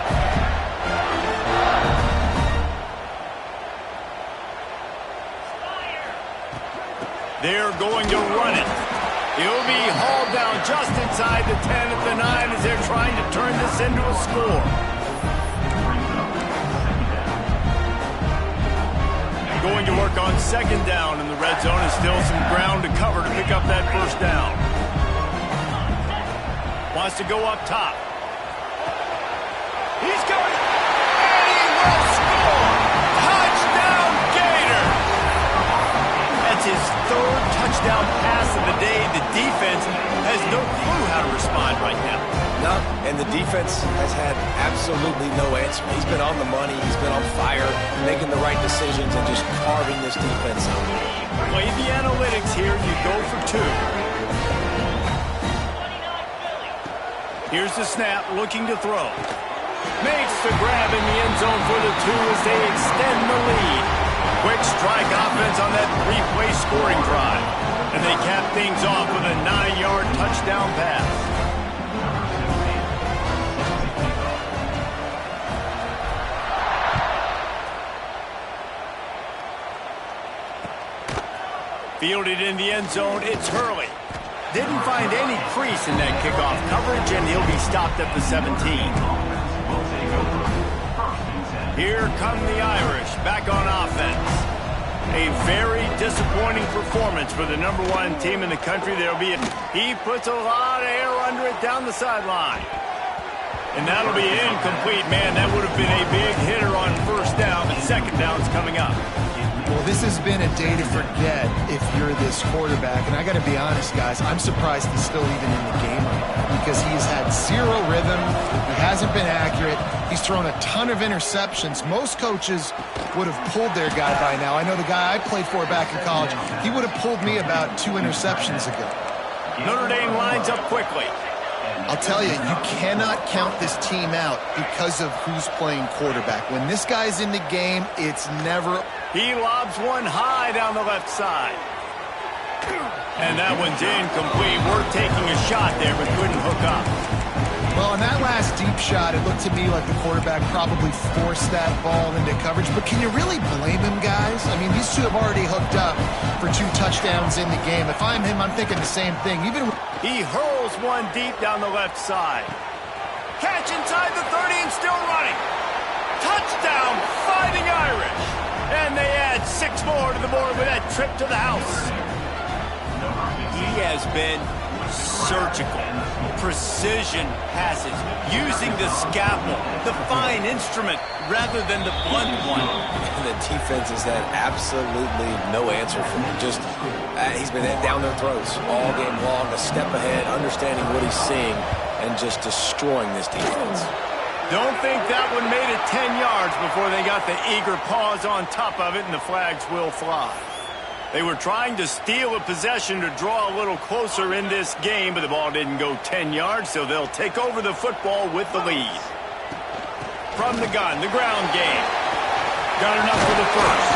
[SPEAKER 1] They're going to run it. He'll be hauled down just inside the 10 at the 9 as they're trying to turn this into a score. Going to work on second down in the red zone, and still some ground to cover to pick up that first down. Wants to go up top. He's going, and he will score! Touchdown, Gator! That's his third touchdown pass of the day. The defense has no clue how to respond right now.
[SPEAKER 3] No, and the defense has had absolutely no answer. He's been on the money. He's been on fire, making the right decisions and just carving this defense out.
[SPEAKER 1] Play the analytics here. You go for two. Here's the snap, looking to throw. Makes the grab in the end zone for the two as they extend the lead. Quick strike offense on that three-play scoring drive. And they cap things off with a 9-yard touchdown pass. Fielded in the end zone, it's Hurley. Didn't find any crease in that kickoff coverage, and he'll be stopped at the 17. Here come the Irish, back on offense. A very disappointing performance for the #1 team in the country. He puts a lot of air under it down the sideline. And that'll be incomplete. Man, that would have been a big hitter on first down, but second down's coming up.
[SPEAKER 2] Well, this has been a day to forget if you're this quarterback. And I got to be honest, guys, I'm surprised he's still even in the game right now because he's had zero rhythm. He hasn't been accurate. He's thrown a ton of interceptions. Most coaches would have pulled their guy by now. I know the guy I played for back in college, he would have pulled me about 2 interceptions ago.
[SPEAKER 1] Notre Dame lines up quickly.
[SPEAKER 2] I'll tell you, you cannot count this team out because of who's playing quarterback. When this guy's in the game, it's never...
[SPEAKER 1] He lobs one high down the left side. And that one's incomplete. Worth taking a shot there, but couldn't hook up.
[SPEAKER 2] Well, on that last deep shot, it looked to me like the quarterback probably forced that ball into coverage. But can you really blame him, guys? I mean, these two have already hooked up for 2 touchdowns in the game. If I'm him, I'm thinking the same thing. He hurls one deep down the left side. Catch inside the 30.
[SPEAKER 1] Touchdown, Fighting Irish. And they add 6 more to the board with that trip to the house. He has been surgical, precision passes, using the scalpel, the fine instrument, rather than the blunt one.
[SPEAKER 3] The defense has had absolutely no answer for him. Just, he's been down their throats all game long, a step ahead, understanding what he's seeing, and just destroying this defense.
[SPEAKER 1] Don't think that one made it 10 yards before they got the eager paws on top of it, and the flags will fly. They were trying to steal a possession to draw a little closer in this game, but the ball didn't go 10 yards, so they'll take over the football with the lead. From the gun, the ground game. Got enough for the first.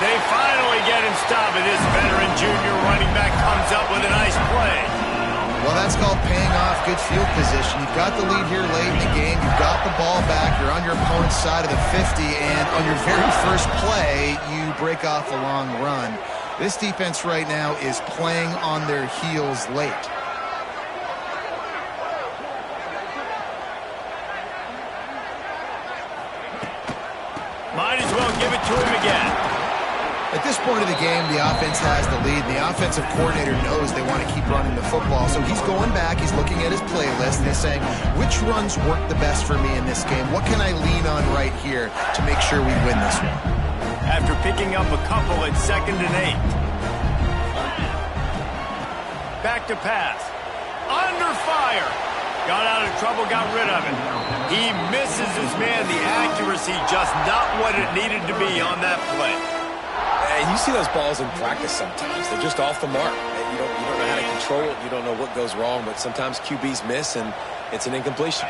[SPEAKER 1] They finally get him stopped, and this veteran junior running back comes up with a nice play.
[SPEAKER 2] Well, that's called paying off good field position. You've got the lead here late in the game. You've got the ball back. You're on your opponent's side of the 50, and on your very first play, you break off a long run. This defense right now is playing on their heels late.
[SPEAKER 1] Might as well give it to him again.
[SPEAKER 2] At this point of the game, the offense has the lead. The offensive coordinator knows they want to keep running the football. So he's going back, he's looking at his playlist, and he's saying, which runs work the best for me in this game? What can I lean on right here to make sure we win this one?
[SPEAKER 1] After picking up a couple at 2nd and 8. Back to pass. Under fire. Got out of trouble, got rid of it. He misses his man. The accuracy just not what it needed to be on that play.
[SPEAKER 3] And you see those balls in practice sometimes. They're just off the mark. You don't know how to control it. You don't know what goes wrong, but sometimes QBs miss, and it's an incompletion.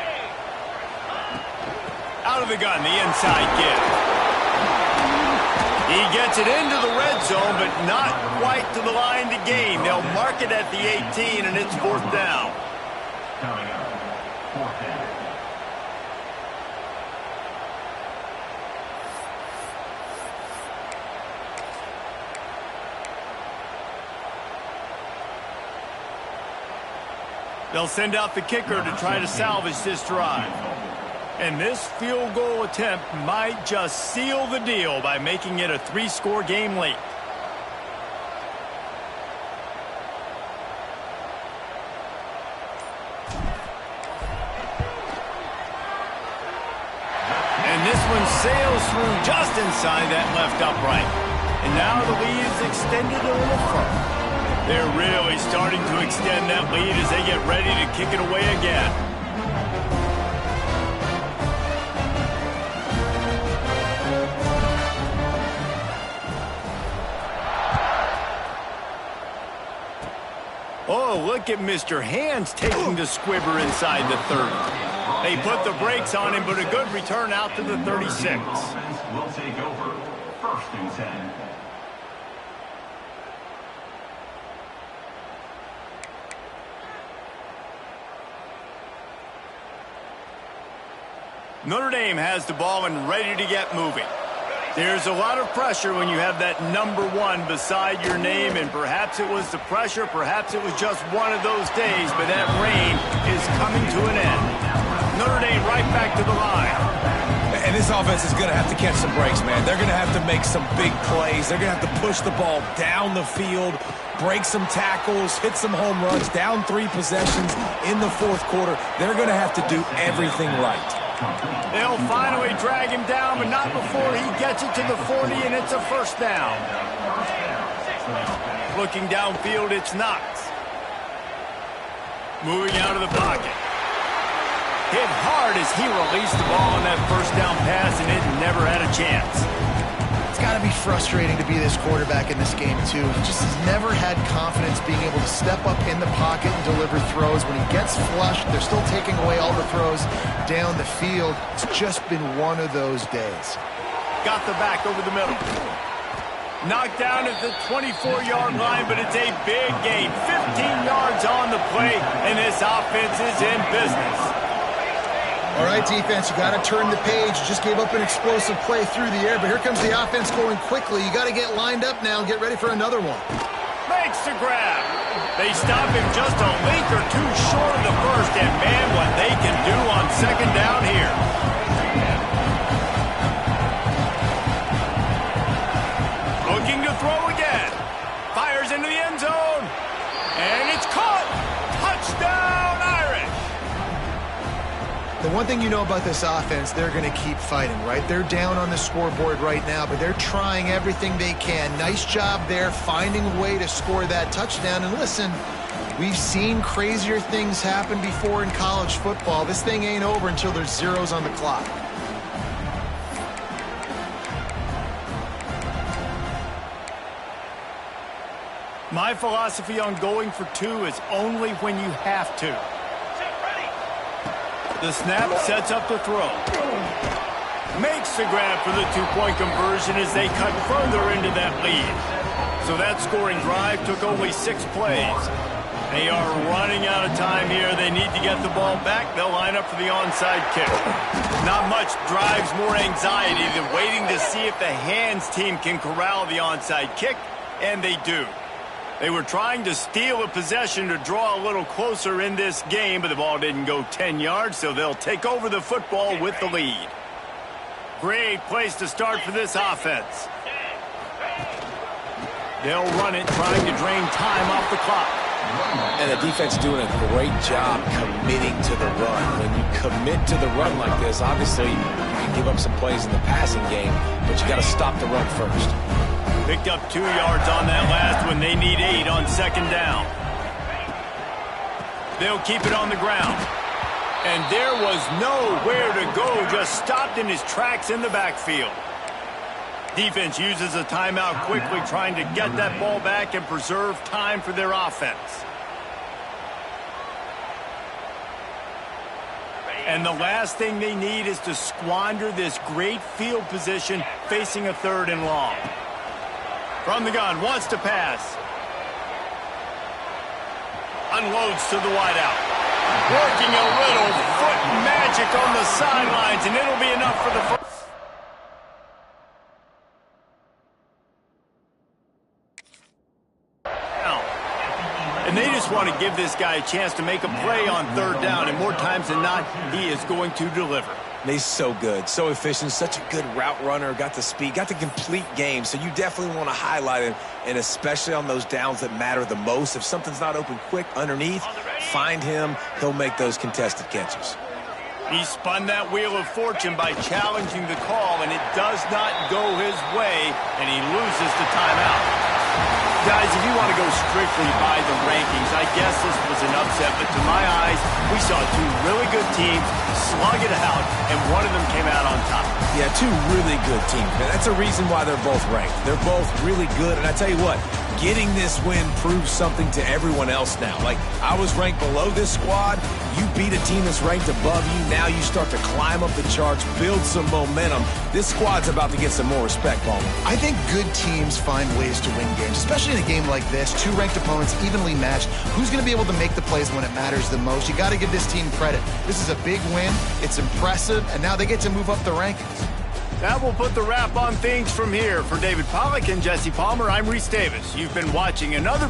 [SPEAKER 1] Out of the gun, the inside give. He gets it into the red zone, but not quite to the line to gain. They'll mark it at the 18, and it's 4th down.
[SPEAKER 6] Coming up, 4th down.
[SPEAKER 1] They'll send out the kicker to try to salvage this drive. And this field goal attempt might just seal the deal by making it a 3-score game late. And this one sails through just inside that left upright. And now the lead is extended a little further. They're really starting to extend that lead as they get ready to kick it away again. Oh, look at Mr. Hands taking the squibber inside the 30. They put the brakes on him, but a good return out to the 36.
[SPEAKER 6] Offense will take over. 1st and 10.
[SPEAKER 1] Notre Dame has the ball and ready to get moving. There's a lot of pressure when you have that number 1 beside your name, and perhaps it was the pressure, perhaps it was just one of those days, but that reign is coming to an end. Notre Dame right back to the line.
[SPEAKER 3] And this offense is going to have to catch some breaks, man. They're going to have to make some big plays. They're going to have to push the ball down the field, break some tackles, hit some home runs, down 3 possessions in the 4th quarter. They're going to have to do everything right.
[SPEAKER 1] They'll finally drag him down, but not before he gets it to the 40, and it's a 1st down. Looking downfield, it's Knox. Moving out of the pocket. Hit hard as he released the ball on that 1st down pass, and it never had a chance.
[SPEAKER 2] It's got to be frustrating to be this quarterback in this game, too. He just has never had confidence being able to step up in the pocket and deliver throws. When he gets flushed, they're still taking away all the throws down the field. It's just been one of those days.
[SPEAKER 1] Got the back over the middle. Knocked down at the 24-yard line, but it's a big gain. 15 yards on the play, and this offense is in business.
[SPEAKER 2] All right, defense, you got to turn the page. You just gave up an explosive play through the air, but here comes the offense going quickly. You got to get lined up now and get ready for another one.
[SPEAKER 1] Makes the grab. They stop him just a link or 2 short of the first, and man, what they can do on 2nd down here.
[SPEAKER 2] one thing you know about this offense, they're going to keep fighting, right? They're down on the scoreboard right now, but they're trying everything they can. Nice job there, finding a way to score that touchdown. And listen, we've seen crazier things happen before in college football. This thing ain't over until there's zeros on the clock.
[SPEAKER 1] My philosophy on going for two is only when you have to. The snap sets up the throw. Makes the grab for the two-point conversion as they cut further into that lead. So that scoring drive took only 6 plays. They are running out of time here. They need to get the ball back. They'll line up for the onside kick. Not much drives more anxiety than waiting to see if the hands team can corral the onside kick, and they do. They were trying to steal a possession to draw a little closer in this game, but the ball didn't go 10 yards, so they'll take over the football with the lead. Great place to start for this offense. They'll run it, trying to drain time off the clock.
[SPEAKER 3] And the defense doing a great job committing to the run. When you commit to the run like this, obviously you can give up some plays in the passing game, but you got to stop the run first.
[SPEAKER 1] Picked up 2 yards on that last one. They need 8 on second down. They'll keep it on the ground. And there was nowhere to go, just stopped in his tracks in the backfield. Defense uses a timeout quickly, trying to get that ball back and preserve time for their offense. And the last thing they need is to squander this great field position facing a 3rd and long. From the gun, wants to pass. Unloads to the wideout. Working a little foot magic on the sidelines, and it'll be enough for the first. And they just want to give this guy a chance to make a play on 3rd down, and more times than not, he is going to deliver.
[SPEAKER 3] He's so good, so efficient, such a good route runner, got the speed, got the complete game, so you definitely want to highlight him, and especially on those downs that matter the most. If something's not open quick underneath, find him, he'll make those contested catches.
[SPEAKER 1] He spun that wheel of fortune by challenging the call, and it does not go his way, and he loses the timeout. Guys, if you want to go strictly by the rankings, I guess this was an upset, but to my eyes, we saw 2 really good teams slug it out, and one of them came out on top.
[SPEAKER 3] Yeah, 2 really good teams, man. That's a reason why they're both ranked. They're both really good, and I tell you what, getting this win proves something to everyone else now. Like, I was ranked below this squad. You beat a team that's ranked above you. Now you start to climb up the charts, build some momentum. This squad's about to get some more respect, Ballman.
[SPEAKER 2] I think good teams find ways to win games, especially in a game like this. 2 ranked opponents, evenly matched. Who's going to be able to make the plays when it matters the most? You got to give this team credit. This is a big win. It's impressive, and now they get to move up the rankings.
[SPEAKER 1] That will put the wrap on things from here. For David Pollack and Jesse Palmer, I'm Reese Davis. You've been watching another